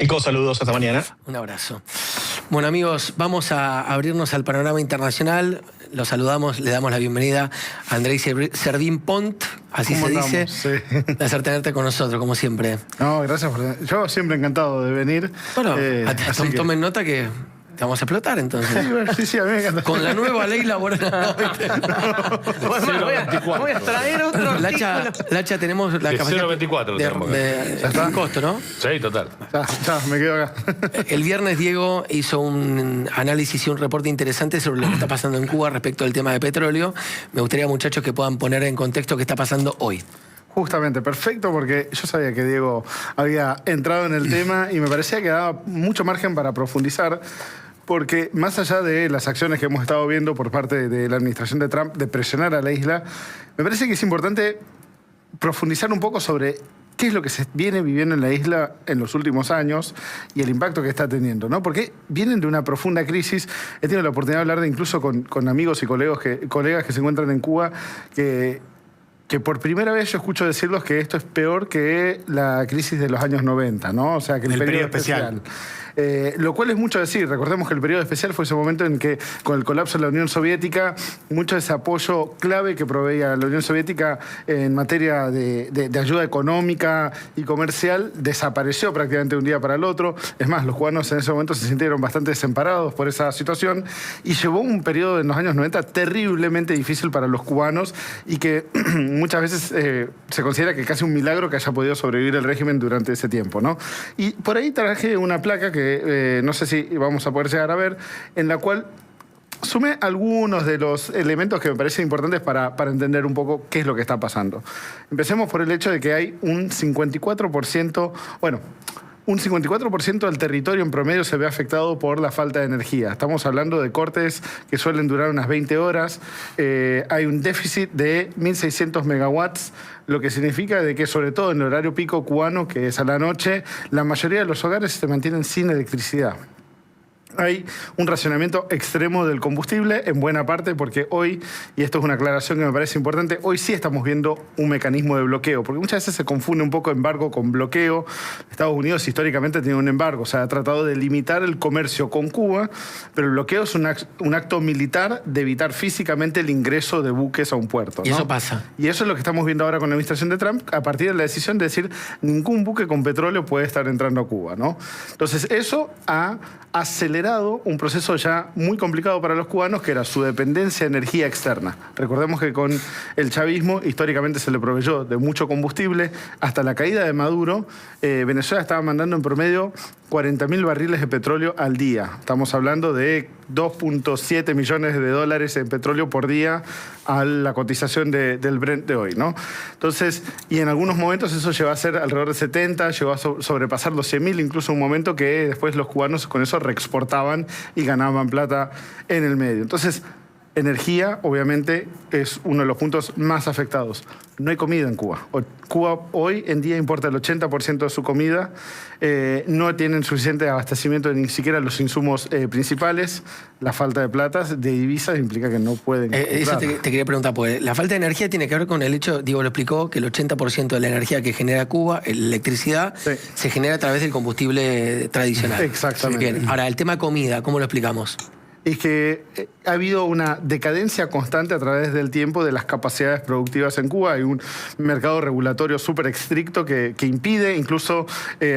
Nico, saludos, hasta mañana. Un abrazo. Bueno, amigos, vamos a abrirnos al panorama internacional. Los saludamos, le damos la bienvenida a Andrei Servín Pont, así se dice. Sí. Un placer tenerte con nosotros, como siempre. No, gracias por... Yo siempre encantado de venir. Bueno, así tomen nota que te vamos a explotar entonces. Sí, a mí me encanta. Con la nueva ley laboral. Voy a traer otro Lacha, tenemos la capacidad 0,24 de costo, ¿no? Sí, total. Ya, me quedo acá. El viernes Diego hizo un análisis y un reporte interesante sobre lo que está pasando en Cuba respecto al tema de petróleo. Me gustaría, muchachos, que puedan poner en contexto qué está pasando hoy. Justamente, perfecto, porque yo sabía que Diego había entrado en el tema y me parecía que daba mucho margen para profundizar, porque más allá de las acciones que hemos estado viendo por parte de la administración de Trump de presionar a la isla, me parece que es importante profundizar un poco sobre qué es lo que se viene viviendo en la isla en los últimos años y el impacto que está teniendo, ¿no? Porque vienen de una profunda crisis. He tenido la oportunidad de hablar incluso con amigos y colegas que se encuentran en Cuba que por primera vez yo escucho decirlos que esto es peor que la crisis de los años 90, ¿no? O sea, que el periodo especial. Lo cual es mucho decir. Recordemos que el periodo especial fue ese momento en que, con el colapso de la Unión Soviética, mucho de ese apoyo clave que proveía la Unión Soviética en materia de ayuda económica y comercial desapareció prácticamente de un día para el otro. Es más, los cubanos en ese momento se sintieron bastante desamparados por esa situación y llevó un periodo en los años 90 terriblemente difícil para los cubanos y que muchas veces se considera que casi un milagro que haya podido sobrevivir el régimen durante ese tiempo, ¿no? Y por ahí traje una placa que no sé si vamos a poder llegar a ver, en la cual sumé algunos de los elementos que me parecen importantes para entender un poco qué es lo que está pasando. Empecemos por el hecho de que hay un 54%, un 54% del territorio en promedio se ve afectado por la falta de energía. Estamos hablando de cortes que suelen durar unas 20 horas. Hay un déficit de 1.600 megawatts, lo que significa de que, sobre todo en el horario pico cubano, que es a la noche, la mayoría de los hogares se mantienen sin electricidad. Hay un racionamiento extremo del combustible, en buena parte porque hoy, y esto es una aclaración que me parece importante, hoy sí estamos viendo un mecanismo de bloqueo, porque muchas veces se confunde un poco embargo con bloqueo. Estados Unidos históricamente tiene un embargo, o sea, ha tratado de limitar el comercio con Cuba, pero el bloqueo es un acto militar de evitar físicamente el ingreso de buques a un puerto, ¿no? Y eso pasa. Y eso es lo que estamos viendo ahora con la administración de Trump, a partir de la decisión de decir ningún buque con petróleo puede estar entrando a Cuba, ¿no? Entonces, eso ha acelerado un proceso ya muy complicado para los cubanos, que era su dependencia de energía externa. Recordemos que con el chavismo históricamente se le proveyó de mucho combustible. Hasta la caída de Maduro, Venezuela estaba mandando en promedio 40.000 barriles de petróleo al día. Estamos hablando de 2.7 millones de dólares en petróleo por día a la cotización del Brent de hoy, ¿no? Entonces, y en algunos momentos eso llegó a ser alrededor de 70, llegó a sobrepasar los 100.000, incluso un momento que después los cubanos con eso reexportaban y ganaban plata en el medio. Entonces, energía, obviamente, es uno de los puntos más afectados. No hay comida en Cuba. Cuba hoy en día importa el 80% de su comida. No tienen suficiente abastecimiento de ni siquiera los insumos principales. La falta de plata, de divisas, implica que no pueden eso te quería preguntar, pues la falta de energía tiene que ver con el hecho, Diego lo explicó, que el 80% de la energía que genera Cuba, la electricidad, sí, se genera a través del combustible tradicional. Exactamente. Bien. Ahora, el tema comida, ¿cómo lo explicamos? Es que ha habido una decadencia constante a través del tiempo de las capacidades productivas en Cuba. Hay un mercado regulatorio súper estricto que impide incluso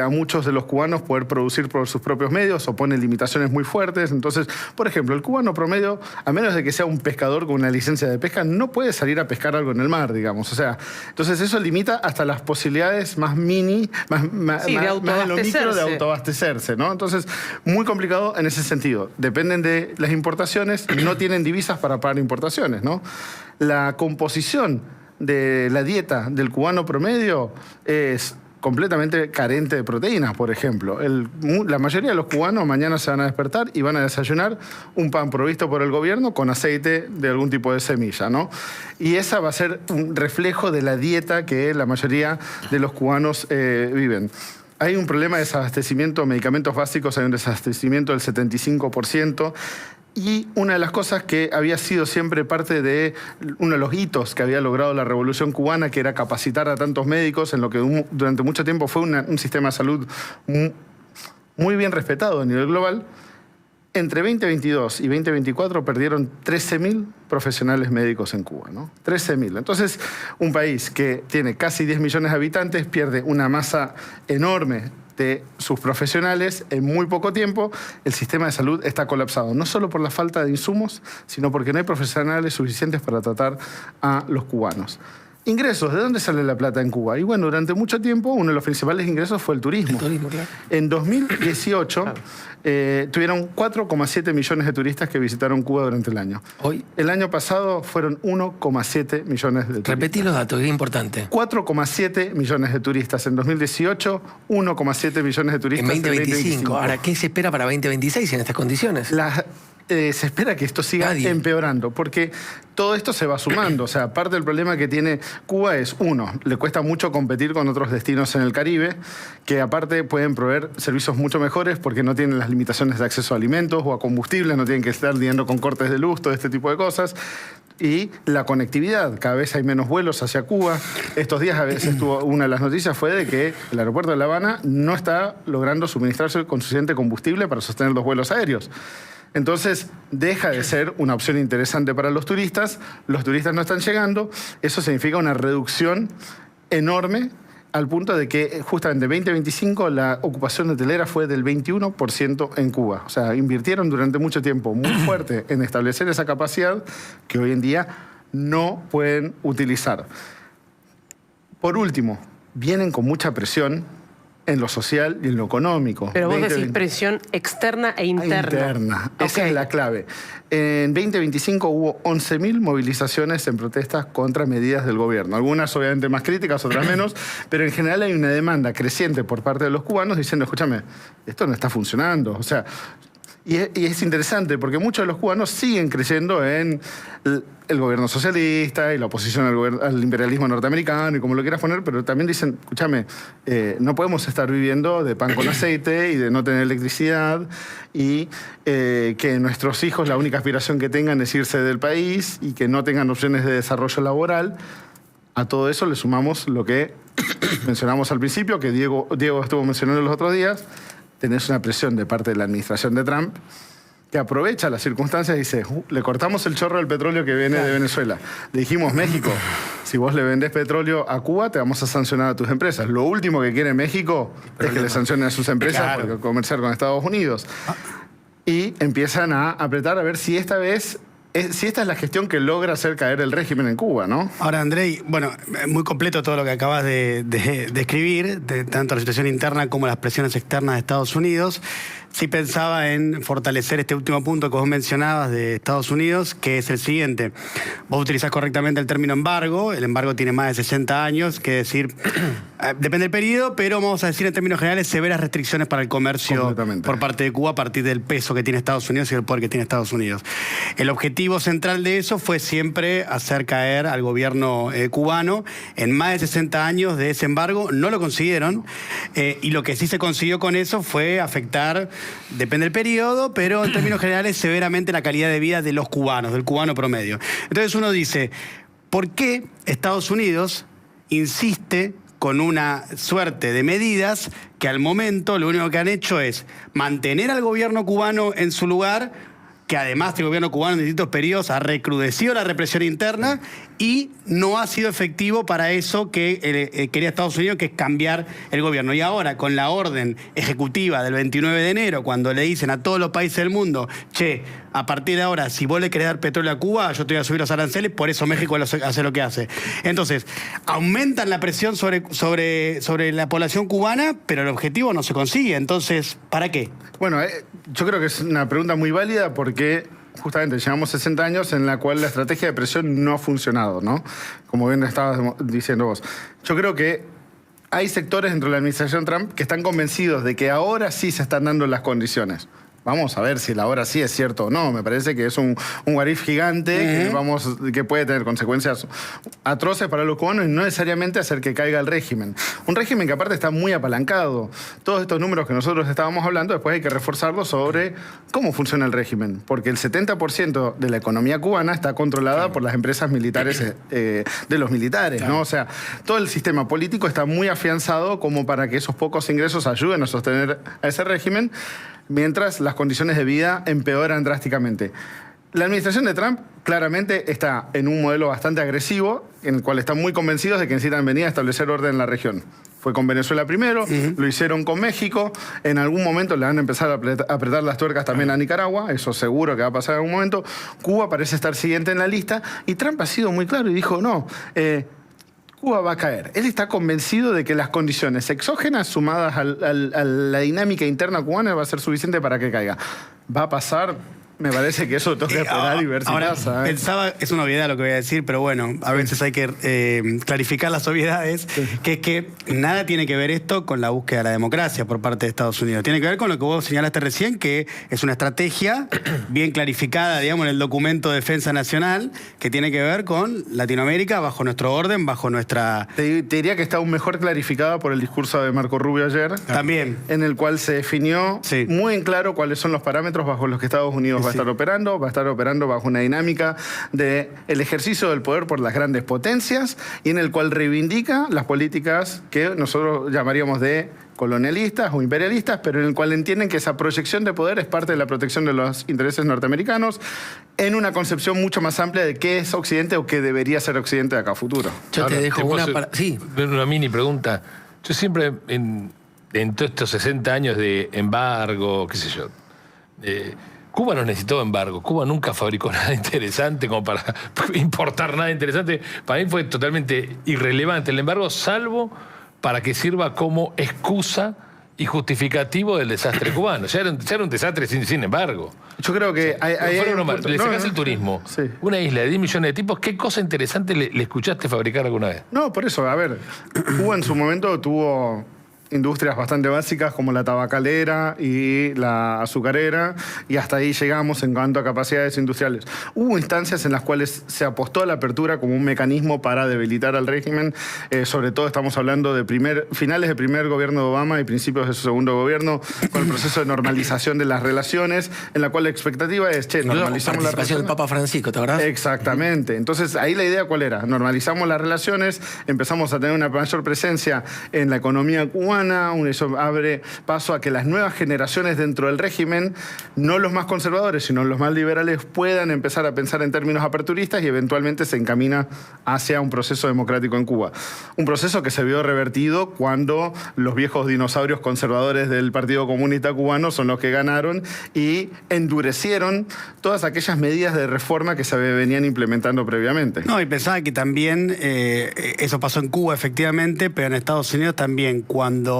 a muchos de los cubanos poder producir por sus propios medios o pone limitaciones muy fuertes. Entonces, por ejemplo, el cubano promedio, a menos de que sea un pescador con una licencia de pesca, no puede salir a pescar algo en el mar, digamos. O sea, entonces eso limita hasta las posibilidades más mini, más en lo micro de autoabastecerse, ¿no? Entonces, muy complicado en ese sentido. Dependen de las importaciones, no tienen divisas para pagar importaciones, ¿no? La composición de la dieta del cubano promedio es completamente carente de proteínas, por ejemplo. La mayoría de los cubanos mañana se van a despertar y van a desayunar un pan provisto por el gobierno con aceite de algún tipo de semilla, ¿no? Y esa va a ser un reflejo de la dieta que la mayoría de los cubanos viven. Hay un problema de desabastecimiento de medicamentos básicos, hay un desabastecimiento del 75%. Y una de las cosas que había sido siempre parte de uno de los hitos que había logrado la Revolución Cubana, que era capacitar a tantos médicos en lo que durante mucho tiempo fue un sistema de salud muy bien respetado a nivel global, entre 2022 y 2024 perdieron 13.000 profesionales médicos en Cuba, ¿no? 13.000. Entonces, un país que tiene casi 10 millones de habitantes pierde una masa enorme de sus profesionales en muy poco tiempo. El sistema de salud está colapsado, no solo por la falta de insumos, sino porque no hay profesionales suficientes para tratar a los cubanos. Ingresos, ¿de dónde sale la plata en Cuba? Y bueno, durante mucho tiempo uno de los principales ingresos fue el turismo. El turismo, claro. En 2018 tuvieron 4,7 millones de turistas que visitaron Cuba durante el año. Hoy, El año pasado fueron 1,7 millones de turistas. repetí los datos, es importante. 4,7 millones de turistas en 2018, 1,7 millones de turistas En 2025. Ahora, ¿qué se espera para 2026 en estas condiciones? Se espera que esto siga empeorando, porque todo esto se va sumando. O sea, parte del problema que tiene Cuba es, uno, le cuesta mucho competir con otros destinos en el Caribe, que aparte pueden proveer servicios mucho mejores porque no tienen las limitaciones de acceso a alimentos o a combustibles, no tienen que estar lidiando con cortes de luz, todo este tipo de cosas. Y la conectividad, cada vez hay menos vuelos hacia Cuba. Estos días a veces una de las noticias fue de que el aeropuerto de La Habana no está logrando suministrarse con suficiente combustible para sostener los vuelos aéreos. Entonces, deja de ser una opción interesante para los turistas no están llegando, eso significa una reducción enorme al punto de que justamente en 2025 la ocupación hotelera fue del 21% en Cuba. O sea, invirtieron durante mucho tiempo muy fuerte en establecer esa capacidad que hoy en día no pueden utilizar. Por último, vienen con mucha presión en lo social y en lo económico. Pero vos decís presión externa e interna. Esa es la clave. En 2025 hubo 11.000 movilizaciones en protestas contra medidas del gobierno. Algunas obviamente más críticas, otras menos, pero en general hay una demanda creciente por parte de los cubanos diciendo, escúchame, esto no está funcionando. O sea, y es interesante porque muchos de los cubanos siguen creyendo en el gobierno socialista y la oposición al imperialismo norteamericano y como lo quieras poner, pero también dicen, escúchame, no podemos estar viviendo de pan con aceite y de no tener electricidad y que nuestros hijos la única aspiración que tengan es irse del país y que no tengan opciones de desarrollo laboral. A todo eso le sumamos lo que mencionamos al principio, que Diego estuvo mencionando los otros días. Tenés una presión de parte de la administración de Trump que aprovecha las circunstancias y dice, le cortamos el chorro del petróleo que viene de Venezuela. Le dijimos, México, si vos le vendés petróleo a Cuba, te vamos a sancionar a tus empresas. Lo último que quiere México es que le sancionen a sus empresas por comerciar con Estados Unidos. Y empiezan a apretar a ver si esta vez... Si esta es la gestión que logra hacer caer el régimen en Cuba, ¿no? Ahora, Andrei, bueno, muy completo todo lo que acabas de escribir, tanto la situación interna como las presiones externas de Estados Unidos. Sí pensaba en fortalecer este último punto que vos mencionabas de Estados Unidos, que es el siguiente. Vos utilizás correctamente el término embargo. El embargo tiene más de 60 años, que decir, depende del periodo, pero vamos a decir en términos generales, severas restricciones para el comercio por parte de Cuba a partir del peso que tiene Estados Unidos y del poder que tiene Estados Unidos. El objetivo central de eso fue siempre hacer caer al gobierno cubano. En más de 60 años de ese embargo no lo consiguieron, y lo que sí se consiguió con eso fue afectar, depende del periodo, pero en términos generales severamente la calidad de vida de los cubanos, del cubano promedio. Entonces uno dice, ¿por qué Estados Unidos insiste con una suerte de medidas que al momento lo único que han hecho es mantener al gobierno cubano en su lugar, que además el gobierno cubano en distintos periodos ha recrudecido la represión interna y no ha sido efectivo para eso que quería Estados Unidos, que es cambiar el gobierno? Y ahora, con la orden ejecutiva del 29 de enero, cuando le dicen a todos los países del mundo, che, a partir de ahora, si vos le querés dar petróleo a Cuba, yo te voy a subir los aranceles, por eso México hace lo que hace. Entonces, aumentan la presión sobre la población cubana, pero el objetivo no se consigue. Entonces, ¿para qué? Bueno, yo creo que es una pregunta muy válida porque justamente llevamos 60 años en la cual la estrategia de presión no ha funcionado, ¿no? Como bien estabas diciendo vos. Yo creo que hay sectores dentro de la administración Trump que están convencidos de que ahora sí se están dando las condiciones. Vamos a ver si la hora sí es cierto o no. Me parece que es un what if gigante que puede tener consecuencias atroces para los cubanos y no necesariamente hacer que caiga el régimen. Un régimen que aparte está muy apalancado. Todos estos números que nosotros estábamos hablando, después hay que reforzarlos sobre cómo funciona el régimen. Porque el 70% de la economía cubana está controlada por las empresas militares de los militares, ¿no? O sea, todo el sistema político está muy afianzado como para que esos pocos ingresos ayuden a sostener a ese régimen, mientras las condiciones de vida empeoran drásticamente. La administración de Trump claramente está en un modelo bastante agresivo, en el cual están muy convencidos de que necesitan venir a establecer orden en la región. Fue con Venezuela primero, lo hicieron con México, en algún momento le van a empezar a apretar las tuercas también a Nicaragua, eso seguro que va a pasar en algún momento. Cuba parece estar siguiente en la lista, y Trump ha sido muy claro y dijo, no, Cuba va a caer. Él está convencido de que las condiciones exógenas sumadas a la dinámica interna cubana va a ser suficiente para que caiga. Va a pasar. Me parece que eso toca esperar y ver si pasa. Pensaba, es una obviedad lo que voy a decir, pero bueno, a veces hay que clarificar las obviedades, que es que nada tiene que ver esto con la búsqueda de la democracia por parte de Estados Unidos. Tiene que ver con lo que vos señalaste recién, que es una estrategia bien clarificada, digamos, en el documento de defensa nacional, que tiene que ver con Latinoamérica bajo nuestro orden, bajo nuestra... Te diría que está aún mejor clarificada por el discurso de Marco Rubio ayer. También. En el cual se definió muy en claro cuáles son los parámetros bajo los que Estados Unidos va a estar operando bajo una dinámica de el ejercicio del poder por las grandes potencias y en el cual reivindica las políticas que nosotros llamaríamos de colonialistas o imperialistas, pero en el cual entienden que esa proyección de poder es parte de la protección de los intereses norteamericanos en una concepción mucho más amplia de qué es Occidente o qué debería ser Occidente de acá a futuro. Yo te dejo una mini pregunta. Yo siempre, en todos estos 60 años de embargo, qué sé yo, Cuba no necesitó embargo. Cuba nunca fabricó nada interesante como para importar nada interesante. Para mí fue totalmente irrelevante el embargo, salvo para que sirva como excusa y justificativo del desastre cubano. Ya era un desastre sin embargo. Yo creo que le sacás el turismo. Sí. Una isla de 10 millones de tipos. ¿Qué cosa interesante le escuchaste fabricar alguna vez? No, por eso, a ver, Cuba en su momento tuvo industrias bastante básicas como la tabacalera y la azucarera, y hasta ahí llegamos en cuanto a capacidades industriales. Hubo instancias en las cuales se apostó a la apertura como un mecanismo para debilitar al régimen, sobre todo estamos hablando de finales del primer gobierno de Obama y principios de su segundo gobierno, con el proceso de normalización de las relaciones, en la cual la expectativa es, normalizamos las relaciones. Del Papa Francisco, ¿te acordás? Exactamente. Entonces, ahí la idea ¿cuál era? Normalizamos las relaciones, empezamos a tener una mayor presencia en la economía cubana, eso abre paso a que las nuevas generaciones dentro del régimen, no los más conservadores, sino los más liberales, puedan empezar a pensar en términos aperturistas y eventualmente se encamina hacia un proceso democrático en Cuba. Un proceso que se vio revertido cuando los viejos dinosaurios conservadores del Partido Comunista Cubano son los que ganaron y endurecieron todas aquellas medidas de reforma que se venían implementando previamente. No, y pensaba que también eso pasó en Cuba, efectivamente, pero en Estados Unidos también, cuando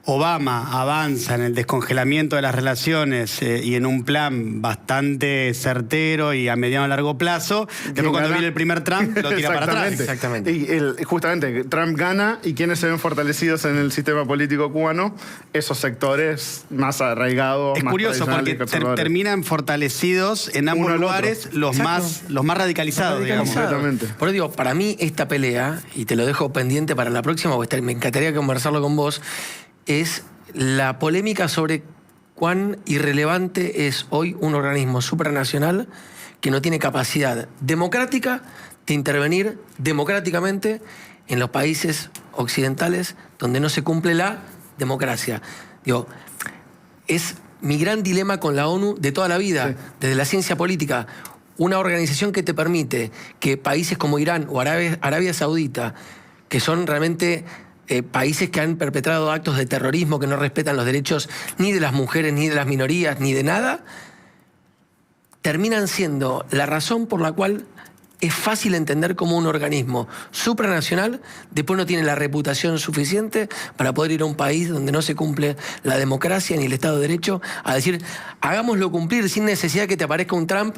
Obama avanza en el descongelamiento de las relaciones y en un plan bastante certero y a mediano a largo plazo, después cuando viene el primer Trump lo tira para atrás. Exactamente. Y justamente Trump gana, y ¿quiénes se ven fortalecidos en el sistema político cubano? Esos sectores más arraigados, es más curioso porque terminan fortalecidos en ambos lugares los más radicalizados, digamos. Completamente. Por eso digo, para mí esta pelea, y te lo dejo pendiente para la próxima, porque me encantaría conversarlo con vos, es la polémica sobre cuán irrelevante es hoy un organismo supranacional que no tiene capacidad democrática de intervenir democráticamente en los países occidentales donde no se cumple la democracia. Digo, es mi gran dilema con la ONU de toda la vida, desde la ciencia política. Una organización que te permite que países como Irán o Arabia Saudita, que son realmente países que han perpetrado actos de terrorismo, que no respetan los derechos ni de las mujeres, ni de las minorías, ni de nada, terminan siendo la razón por la cual es fácil entender cómo un organismo supranacional después no tiene la reputación suficiente para poder ir a un país donde no se cumple la democracia ni el Estado de Derecho a decir, hagámoslo cumplir sin necesidad que te aparezca un Trump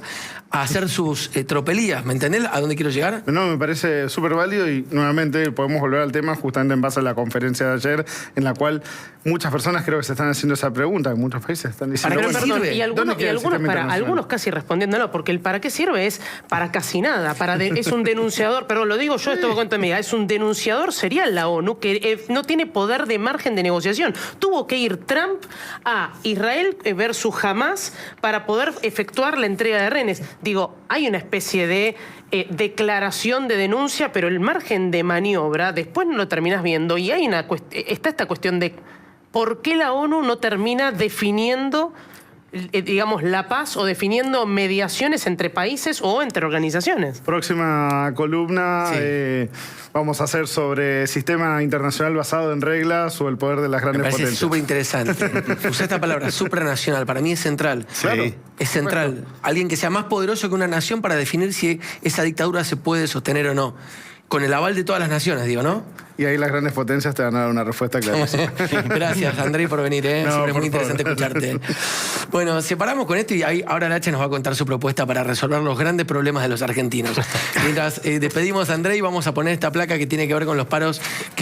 a hacer sus tropelías. ¿Me entendés a dónde quiero llegar? No, me parece súper válido y nuevamente podemos volver al tema justamente en base a la conferencia de ayer, en la cual muchas personas creo que se están haciendo esa pregunta, en muchos países están diciendo... ¿Para qué bueno, sirve? Y algunos, ¿dónde queda el sistema internacional? algunos casi respondiéndolo, porque el para qué sirve es para casi nada. Es un denunciador, pero lo digo yo, esto cuento amiga, es un denunciador serial la ONU que no tiene poder de margen de negociación. Tuvo que ir Trump a Israel versus Hamas para poder efectuar la entrega de rehenes. Digo, hay una especie de declaración de denuncia, pero el margen de maniobra después no lo terminás viendo y hay está esta cuestión de por qué la ONU no termina definiendo digamos, la paz o definiendo mediaciones entre países o entre organizaciones. Próxima columna vamos a hacer sobre sistema internacional basado en reglas o el poder de las grandes Me parece potencias. súper interesante. Usé esta palabra, supranacional, para mí es central. Claro. Es central. Alguien que sea más poderoso que una nación para definir si esa dictadura se puede sostener o no. Con el aval de todas las naciones, digo, ¿no? Y ahí las grandes potencias te van a dar una respuesta clarísima. Gracias, André, por venir, ¿eh? No, Siempre es muy por interesante favor. escucharte. Bueno, separamos con esto y ahora Nacha nos va a contar su propuesta para resolver los grandes problemas de los argentinos. Mientras despedimos a André y vamos a poner esta placa que tiene que ver con los paros que